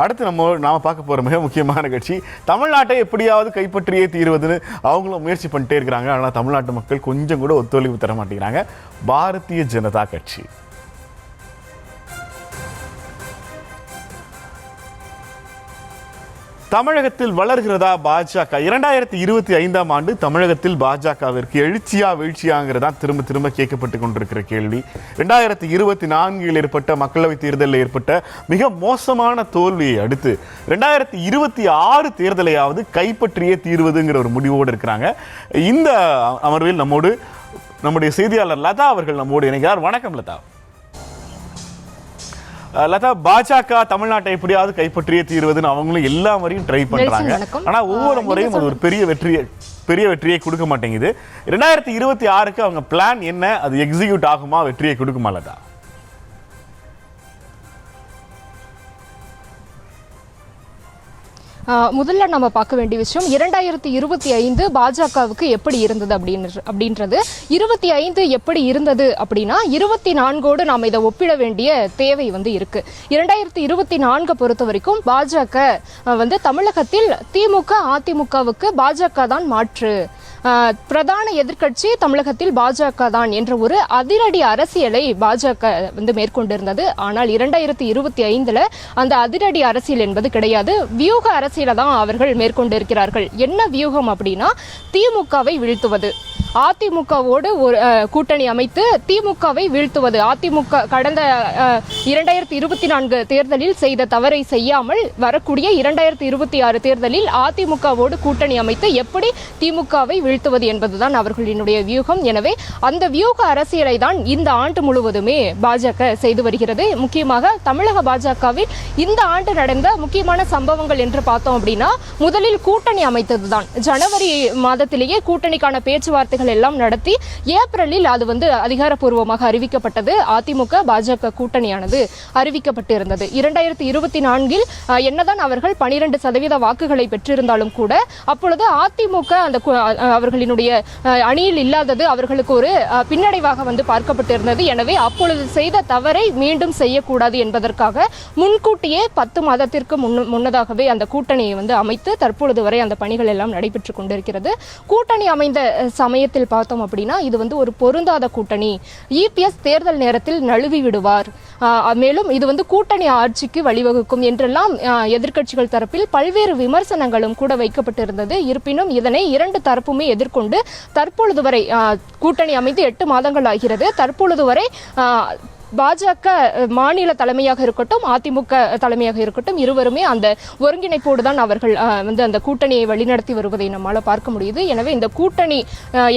அடுத்து நாம பார்க்க போகிற மிக முக்கியமான கட்சி தமிழ்நாட்டை எப்படியாவது கைப்பற்றியே தீர்வதுன்னு அவங்களும் முயற்சி பண்ணிட்டே இருக்கிறாங்க. ஆனால் தமிழ்நாட்டு மக்கள் கொஞ்சம் கூட ஒத்துழைப்பு தர மாட்டேங்கிறாங்க. பாரதிய ஜனதா கட்சி தமிழகத்தில் வளர்கிறதா பாஜக? 2025ஆம் ஆண்டு தமிழகத்தில் பாஜகவிற்கு எழுச்சியா வீழ்ச்சியாங்கிறதா திரும்ப திரும்ப கேட்கப்பட்டு கொண்டிருக்கிற கேள்வி. 2024 ஏற்பட்ட மக்களவைத் தேர்தலில் ஏற்பட்ட மிக மோசமான தோல்வியை அடுத்து 2026 தேர்தலையாவது கைப்பற்றியே தீர்வதுங்கிற ஒரு முடிவோடு இருக்கிறாங்க. இந்த அமர்வில் நம்முடைய செய்தியாளர் லதா அவர்கள் நம்மோடு இணைகிறார். வணக்கம் லதா. லதா, பாஜக தமிழ்நாட்டை எப்படியாவது கைப்பற்றியே தீர்வதுன்னு அவங்களும் எல்லா முறையும் ட்ரை பண்றாங்க. ஆனா ஒவ்வொரு முறையும் அது ஒரு பெரிய வெற்றியை கொடுக்க மாட்டேங்குது. 2026க்கு அவங்க பிளான் என்ன? அது எக்ஸிக்யூட் ஆகுமா? வெற்றியை கொடுக்குமா லதா? முதல்ல நம்ம பார்க்க வேண்டிய விஷயம் 2025 பாஜகவுக்கு எப்படி இருந்தது அப்படின்றது. 25 எப்படி இருந்தது அப்படின்னா 24ஓடு நாம் இதை ஒப்பிட வேண்டிய தேவை இருக்கு. 2024 பொறுத்த வரைக்கும் பாஜக தமிழகத்தில் திமுக அதிமுகவுக்கு பாஜக தான் மாற்று, பிரதான எதிர்க்கட்சி தமிழகத்தில் பாஜக தான் என்ற ஒரு அதிரடி அரசியலை பாஜக மேற்கொண்டிருந்தது. ஆனால் 2025 அந்த அதிரடி அரசியல் என்பது கிடையாது. வியூக அரசியலை தான் அவர்கள் மேற்கொண்டிருக்கிறார்கள். என்ன வியூகம் அப்படின்னா திமுகவை வீழ்த்துவது, அதிமுகவோடு ஒரு கூட்டணி அமைத்து திமுகவை வீழ்த்துவது. அதிமுக கடந்த 2024 தேர்தலில் செய்த தவறை செய்யாமல் வரக்கூடிய 2026 தேர்தலில் அதிமுகவோடு கூட்டணி அமைத்து எப்படி திமுகவை வீழ்த்துவது என்பதுதான் அவர்களினுடைய வியூகம். எனவே அந்த வியூக அரசியலை தான் இந்த ஆண்டு முழுவதுமே பாஜக செய்து வருகிறது. முக்கியமாக தமிழக பாஜகவில் இந்த ஆண்டு நடந்த முக்கியமான சம்பவங்கள் என்று பார்த்தோம் அப்படின்னா, முதலில் கூட்டணி அமைத்ததுதான். ஜனவரி மாதத்திலேயே கூட்டணிக்கான பேச்சுவார்த்தைகள் எல்லாம் நடத்தி ஏப்ரலில் அது அதிகாரப்பூர்வமாக அறிவிக்கப்பட்டது. அதிமுக பாஜக கூட்டணியானது அறிவிக்கப்பட்டிருந்தது. 2024 என்னதான் அவர்கள் 12% வாக்குகளை பெற்றிருந்தாலும் கூட அப்பொழுது அதிமுக அந்த அவர்களினுடைய அணியில் இல்லாதது அவர்களுக்கு ஒரு பின்னடைவாக பார்க்கப்பட்டிருந்தது. எனவே அப்பொழுது செய்த தவறை மீண்டும் செய்யக்கூடாது என்பதற்காக முன்கூட்டியே 10 மாதத்திற்கு முன்னதாகவே அந்த கூட்டணியை அமைத்து தற்பொழுது வரை அந்த பணிகள் எல்லாம் நடைபெற்றுக் கொண்டிருக்கிறது. கூட்டணி அமைந்த சமயத்தில் பார்த்தோம் அப்படின்னா இது ஒரு பொருந்தாத கூட்டணி, இபிஎஸ் தேர்தல் நேரத்தில் நழுவி விடுவார், மேலும் இது கூட்டணி ஆட்சிக்கு வழிவகுக்கும் என்றெல்லாம் எதிர்க்கட்சிகள் தரப்பில் பல்வேறு விமர்சனங்களும் கூட வைக்கப்பட்டிருந்தது. இருப்பினும் இதனை இரண்டு தரப்புமே எதிர்கொண்டு தற்பொழுது வரை கூட்டணி அமைந்து 8 மாதங்கள் ஆகிறது. தற்பொழுது வரை பாஜக மாநில தலைமையாக இருக்கட்டும் அதிமுக தலைமையாக இருக்கட்டும் இருவருமே அந்த ஒருங்கிணைப்போடு தான் அவர்கள் அந்த கூட்டணியை வழிநடத்தி வருவதை நம்மால் பார்க்க முடியுது. எனவே இந்த கூட்டணி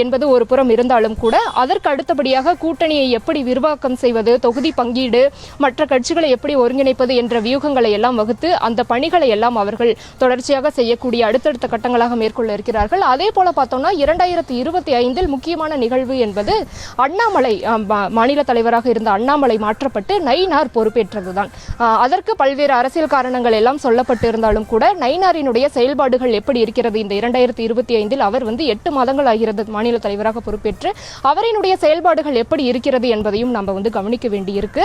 என்பது ஒரு புறம் இருந்தாலும் கூட அதற்கு அடுத்தபடியாக கூட்டணியை எப்படி விரிவாக்கம் செய்வது, தொகுதி பங்கீடு, மற்ற கட்சிகளை எப்படி ஒருங்கிணைப்பது என்ற வியூகங்களை எல்லாம் வகுத்து அந்த பணிகளை எல்லாம் அவர்கள் தொடர்ச்சியாக செய்யக்கூடிய அடுத்தடுத்த கட்டங்களாக மேற்கொள்ள இருக்கிறார்கள். அதே போல பார்த்தோம்னா 2025 முக்கியமான நிகழ்வு என்பது அண்ணாமலை மாநில தலைவராக இருந்த அண்ணாமலை மாற்றப்பட்டு நயினார் பொறுப்பேற்றதுதான். அதற்கு பல்வேறு அரசியல் காரணங்கள் எல்லாம் சொல்லப்பட்டு இருந்தாலும் கூட நயினாரினுடைய செயல்பாடுகள் எப்படி இருக்கிறது இந்த 2025 அவர் 8 மாதங்கள் ஆகிறது மாநில தலைவராக பொறுப்பேற்று, அவரினுடைய செயல்பாடுகள் எப்படி இருக்கிறது என்பதையும் நம்ம கவனிக்க வேண்டியிருக்கு.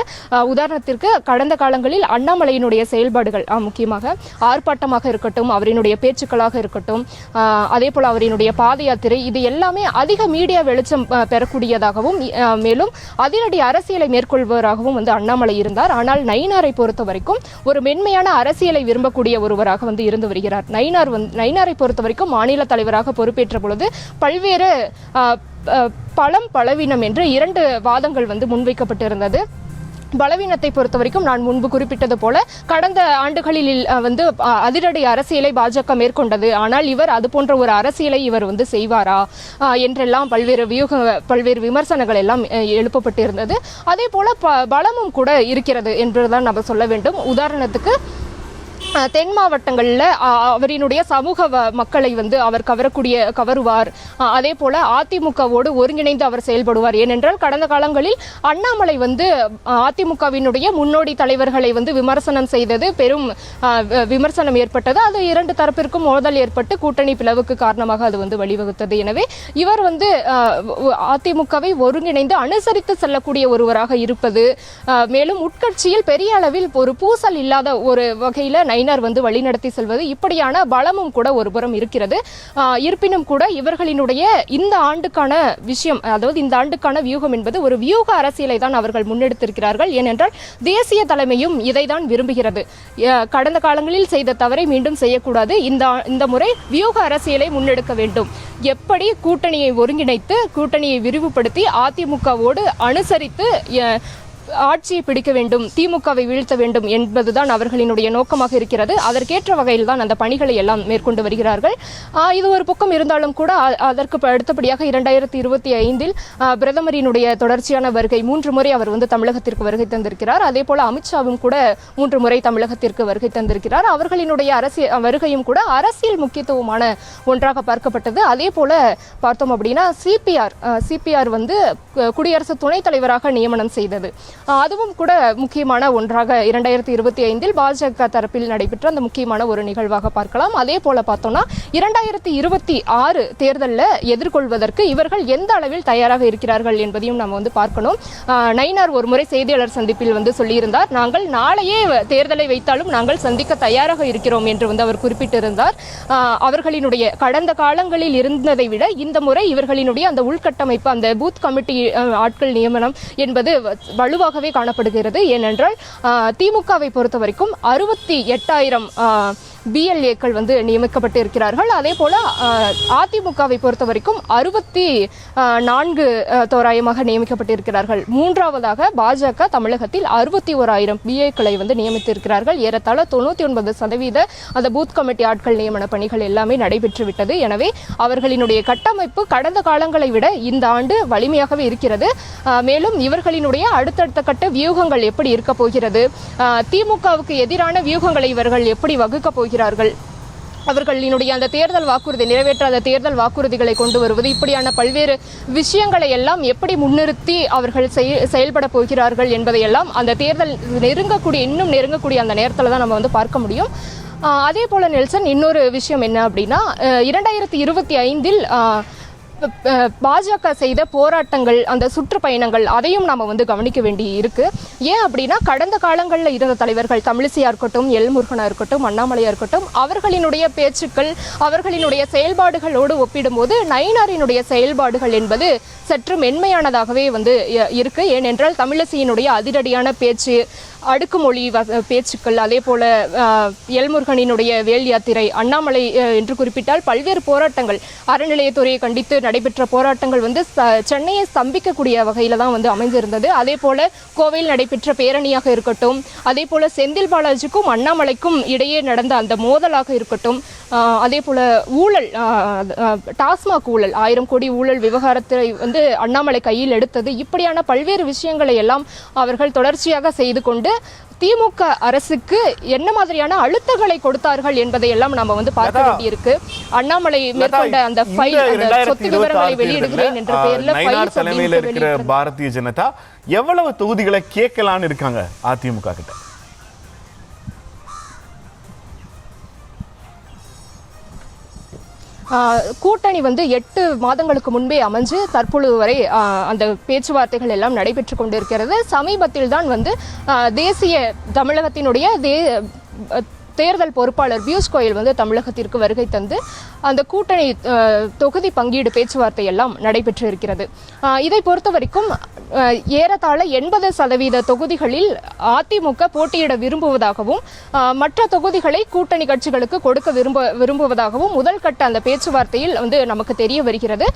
உதாரணத்திற்கு கடந்த காலங்களில் அண்ணாமலையினுடைய செயல்பாடுகள் முக்கியமாக ஆர்ப்பாட்டமாக இருக்கட்டும், அவரினுடைய பேச்சுக்களாக இருக்கட்டும், அதே போல அவரினுடைய பாத யாத்திரை, இது எல்லாமே அதிக மீடியா வெளிச்சம் பெறக்கூடியதாகவும் மேலும் அதிரடி அரசியலை மேற்கொள்வதாகவும் அண்ணாமலை இருந்தார். ஆனால் நயினாரை பொறுத்த வரைக்கும் ஒரு மென்மையான அரசியலை விரும்பக்கூடிய ஒருவராக இருந்து வருகிறார். நயினாரை பொறுத்த வரைக்கும் மாநில தலைவராக பொறுப்பேற்ற பொழுது பல்வேறு பலவீனம் என்று 2 வாதங்கள் முன்வைக்கப்பட்டிருந்தது. பலவீனத்தை பொறுத்த வரைக்கும் நான் முன்பு குறிப்பிட்டது போல கடந்த ஆண்டுகளில் அதிரடி அரசியலை பாஜக மேற்கொண்டது. ஆனால் இவர் அது போன்ற ஒரு அரசியலை இவர் செய்வாரா என்றெல்லாம் பல்வேறு விமர்சனங்கள் எல்லாம் எழுப்பப்பட்டிருந்தது. அதே போல பலமும் கூட இருக்கிறது என்றுதான் நம்ம சொல்ல வேண்டும். உதாரணத்துக்கு தென் மாவட்டங்களில் அவரினுடைய சமூக மக்களை அவர் கவருவார். அதே போல அதிமுகவோடு ஒருங்கிணைந்து அவர் செயல்படுவார். ஏனென்றால் கடந்த காலங்களில் அண்ணாமலை அதிமுகவினுடைய முன்னோடி தலைவர்களை விமர்சனம் செய்தது பெரும் விமர்சனம் ஏற்பட்டது. அது 2 தரப்பிற்கும் மோதல் ஏற்பட்டு கூட்டணி பிளவுக்கு காரணமாக அது வழிவகுத்தது. எனவே இவர் அதிமுகவை ஒருங்கிணைந்து அனுசரித்து செல்லக்கூடிய ஒருவராக இருப்பது, மேலும் உட்கட்சியில் பெரிய அளவில் ஒரு பூசல் இல்லாத ஒரு வகையில் நயினார் வந்து வழிநடத்தி செல்வது, இப்படியான பலமும் கூட ஒரு புறம் இருக்கிறது. இருப்பினும் கூட இவர்களினுடைய இந்த ஆண்டுக்கான விஷயம், அதாவது இந்த ஆண்டுக்கான வியூகம் என்பது ஒரு வியூக அரசியலை தான் அவர்கள் முன்னெடுத்திருக்கிறார்கள். ஏனென்றால் தேசிய தலைமையும் இதை தான் விரும்புகிறது. கடந்த காலங்களில் செய்த தவறை மீண்டும் செய்யக்கூடாது, இந்த முறை வியூக அரசியலை முன்னெடுக்க வேண்டும். எப்படி கூட்டணியை ஒருங்கிணைத்து கூட்டணியை விரிவுபடுத்தி அதிமுகவோடு அனுசரித்து ஆட்சியை பிடிக்க வேண்டும், திமுகவை வீழ்த்த வேண்டும் என்பதுதான் அவர்களினுடைய நோக்கமாக இருக்கிறது. அதற்கேற்ற வகையில் தான் அந்த பணிகளை எல்லாம் மேற்கொண்டு வருகிறார்கள். இது ஒரு பக்கம் இருந்தாலும் கூட அதற்கு அடுத்தபடியாக 2025 பிரதமரினுடைய தொடர்ச்சியான வருகை, 3 முறை அவர் வந்து தமிழகத்திற்கு வருகை தந்திருக்கிறார். அதே போல அமித்ஷாவும் கூட 3 முறை தமிழகத்திற்கு வருகை தந்திருக்கிறார். அவர்களினுடைய வருகையும் கூட அரசியல் முக்கியத்துவமான ஒன்றாக பார்க்கப்பட்டது. அதே போல பார்த்தோம் அப்படின்னா சிபிஆர் வந்து குடியரசு துணைத் தலைவராக நியமனம் செய்தது. அதுவும் கூட முக்கியமான ஒன்றாக 2025 பாஜக தரப்பில் நடைபெற்ற அந்த முக்கியமான ஒரு நிகழ்வாக பார்க்கலாம். அதே போல பார்த்தோம்னா 2026 தேர்தலில் எதிர்கொள்வதற்கு இவர்கள் எந்த அளவில் தயாராக இருக்கிறார்கள் என்பதையும் நம்ம வந்து பார்க்கணும். நயினார் ஒரு முறை செய்தியாளர் சந்திப்பில் வந்து சொல்லியிருந்தார், நாங்கள் நாளையே தேர்தலை வைத்தாலும் நாங்கள் சந்திக்க தயாராக இருக்கிறோம் என்று வந்து அவர் குறிப்பிட்டிருந்தார். அவர்களினுடைய கடந்த காலங்களில் இருந்ததை விட இந்த முறை இவர்களினுடைய அந்த உள்கட்டமைப்பு, அந்த பூத் கமிட்டி ஆட்கள் நியமனம் என்பது வலுவாகவே காணப்படுகிறது. ஏனென்றால் திமுகவை பொறுத்த வரைக்கும் 68,000 பிஎல்ஏக்கள் வந்து நியமிக்கப்பட்டு இருக்கிறார்கள். அதே போல அதிமுகவை பொறுத்த வரைக்கும் 64 தோராயமாக நியமிக்கப்பட்டிருக்கிறார்கள். மூன்றாவதாக பாஜக தமிழகத்தில் 61,000 பிஏக்களை வந்து நியமித்திருக்கிறார்கள். ஏறத்தாழ 99% அந்த பூத் கமிட்டி ஆட்கள் நியமன பணிகள் எல்லாமே நடைபெற்று விட்டது. எனவே அவர்களினுடைய கட்டமைப்பு கடந்த காலங்களை விட இந்த ஆண்டு வலிமையாகவே இருக்கிறது. மேலும் இவர்களினுடைய அடுத்தடுத்த கட்ட வியூகங்கள் எப்படி இருக்க போகிறது, திமுகவுக்கு எதிரான வியூகங்களை இவர்கள் எப்படி வகுக்க போகிறார்கள், அவர்களினுடைய அந்த தேர்தல் வாக்குறுதி, நிறைவேற்றாத தேர்தல் வாக்குறுதிகளை கொண்டு வருவது, இப்படியான பல்வேறு விஷயங்களை எல்லாம் எப்படி முன்னிறுத்தி அவர்கள் செயல்பட போகிறார்கள் என்பதையெல்லாம் அந்த தேர்தல் இன்னும் நெருங்கக்கூடிய அந்த நேரத்தில் தான் நம்ம வந்து பார்க்க முடியும். அதே போல நெல்சன், இன்னொரு விஷயம் என்ன அப்படின்னா 2025 பாஜக செய்த போராட்டங்கள், அந்த சுற்றுப்பயணங்கள், அதையும் நாம் வந்து கவனிக்க வேண்டி இருக்கு. ஏன் அப்படின்னா கடந்த காலங்களில் இருந்த தலைவர்கள், தமிழிசையா இருக்கட்டும், எல்முருகனா இருக்கட்டும், அண்ணாமலையா இருக்கட்டும், அவர்களினுடைய பேச்சுக்கள், அவர்களினுடைய செயல்பாடுகளோடு ஒப்பிடும்போது நயினாரினுடைய செயல்பாடுகள் என்பது சற்று மென்மையானதாகவே வந்து இருக்கு. ஏனென்றால் தமிழிசையினுடைய அதிரடியான பேச்சு, அடுக்குமொழி பேச்சுக்கள், அதே போல எல்முருகனினுடைய வேல் யாத்திரை, அண்ணாமலை என்று குறிப்பிட்டால் பல்வேறு போராட்டங்கள், அறநிலையத்துறையை கண்டித்து நடைபெற்ற போராட்டங்கள் வந்து சென்னையை ஸ்தம்பிக்கக்கூடிய வகையில தான் வந்து அமைந்திருந்தது. அதே போல கோவையில் நடைபெற்ற பேரணியாக இருக்கட்டும், அதே போல செந்தில் பாலாஜிக்கும் அண்ணாமலைக்கும் இடையே நடந்த அந்த மோதலாக இருக்கட்டும், அதே போல ஊழல், டாஸ்மாக் ஊழல், 1000 கோடி ஊழல் விவகாரத்தை வந்து அண்ணாமலை கையில் எடுத்தது, இப்படியான பல்வேறு விஷயங்களை எல்லாம் அவர்கள் தொடர்ச்சியாக செய்து கொண்டு திமுக அரசுக்கு என்ன மாதிரியான அழுத்தங்களை கொடுத்தார்கள் என்பதை எல்லாம் நாம வந்து பார்க்க வேண்டியிருக்கு. அண்ணாமலை மேற்கொண்ட அந்த ஃபைல், அந்த சொத்து விவரங்களை வெளியிடுகிறேன் என்ற பெயர்ல நயினார் தலைமையில் இருக்கிற பாரதிய ஜனதா எவ்வளவு தொகுதிகளை கேட்கலான்னு இருக்காங்க அதிமுக கிட்ட? கூட்டணி வந்து 8 மாதங்களுக்கு முன்பே அமைஞ்சு தற்பொழுது வரை அந்த பேச்சுவார்த்தைகள் எல்லாம் நடைபெற்று கொண்டிருக்கிறது. சமீபத்தில் தான் வந்து தேசிய தமிழகத்தினுடைய தேர்தல் பொறுப்பாளர் பியூஷ் கோயல் வந்து தமிழகத்திற்கு வருகை தந்து அந்த கூட்டணி தொகுதி பங்கீடு பேச்சுவார்த்தை எல்லாம் நடைபெற்று இருக்கிறது. இதை பொறுத்த வரைக்கும் ஏறத்தாழ 80% தொகுதிகளில் அதிமுக போட்டியிட விரும்புவதாகவும் மற்ற தொகுதிகளை கூட்டணி கட்சிகளுக்கு கொடுக்க விரும்புவதாகவும் முதல் கட்ட அந்த பேச்சுவார்த்தையில் வந்து நமக்கு தெரிய வருகிறது.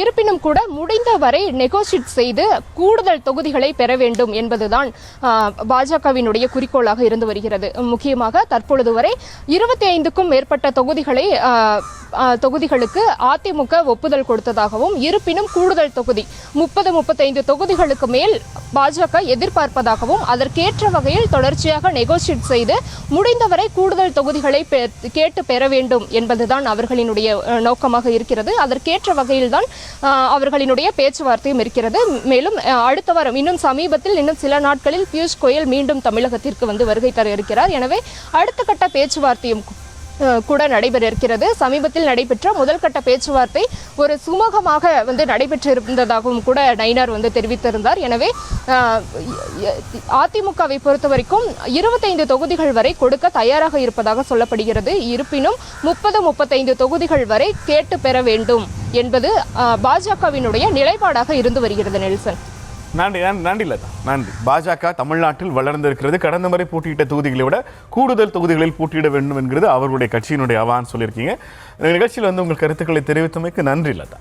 இருப்பினும் கூட முடிந்த வரை நெகோசியேட் செய்து கூடுதல் தொகுதிகளை பெற வேண்டும் என்பதுதான் பாஜகவினுடைய குறிக்கோளாக இருந்து வருகிறது. முக்கியமாக தற்பொழுது வரை 25க்கும் மேற்பட்ட தொகுதிகளுக்கு அதிமுக ஒப்புதல் கொடுத்ததாகவும், இருப்பினும் கூடுதல் தொகுதி 30-35 தொகுதிகளுக்கு மேல் பாஜக எதிர்பார்ப்பதாகவும், அதற்கேற்ற வகையில் தொடர்ச்சியாக நெகோசியேட் செய்து முடிந்தவரை கூடுதல் தொகுதிகளை கேட்டு பெற வேண்டும் என்பதுதான் அவர்களினுடைய நோக்கமாக இருக்கிறது. அதற்கேற்ற வகையில்தான் அவர்களினுடைய பேச்சுவார்த்தையும் இருக்கிறது. மேலும் அடுத்த வாரம், இன்னும் சமீபத்தில், இன்னும் சில நாட்களில் பியூஷ் கோயல் மீண்டும் தமிழகத்திற்கு வந்து வருகை தர இருக்கிறார். எனவே அடுத்த கட்ட பேச்சுவார்த்தையும் கூட நடைபெற இருக்கிறது. சமீபத்தில் நடைபெற்ற முதல் கட்ட பேச்சுவார்த்தை ஒரு சுமூகமாக நடைபெற்று இருந்ததாகவும் கூட நயினார் தெரிவித்திருந்தார். எனவே அதிமுகவை பொறுத்த வரைக்கும் 25 தொகுதிகள் வரை கொடுக்க தயாராக இருப்பதாக சொல்லப்படுகிறது. இருப்பினும் 30-35 தொகுதிகள் வரை கேட்டு பெற வேண்டும் என்பது பாஜகவினுடைய நிலைப்பாடாக இருந்து வருகிறது. நெல்சன், நன்றி லதா, நன்றி. பாஜக தமிழ்நாட்டில் வளர்ந்திருக்கிறது. கடந்த முறை போட்டியிட்ட தொகுதிகளை விட கூடுதல் தொகுதிகளில் போட்டியிட வேண்டும் என்கிறது அவர்களுடைய கட்சியினுடைய அவான்னு சொல்லியிருக்கீங்க. நிகழ்ச்சியில் உங்கள் கருத்துக்களை தெரிவித்தமைக்கு நன்றி லதா.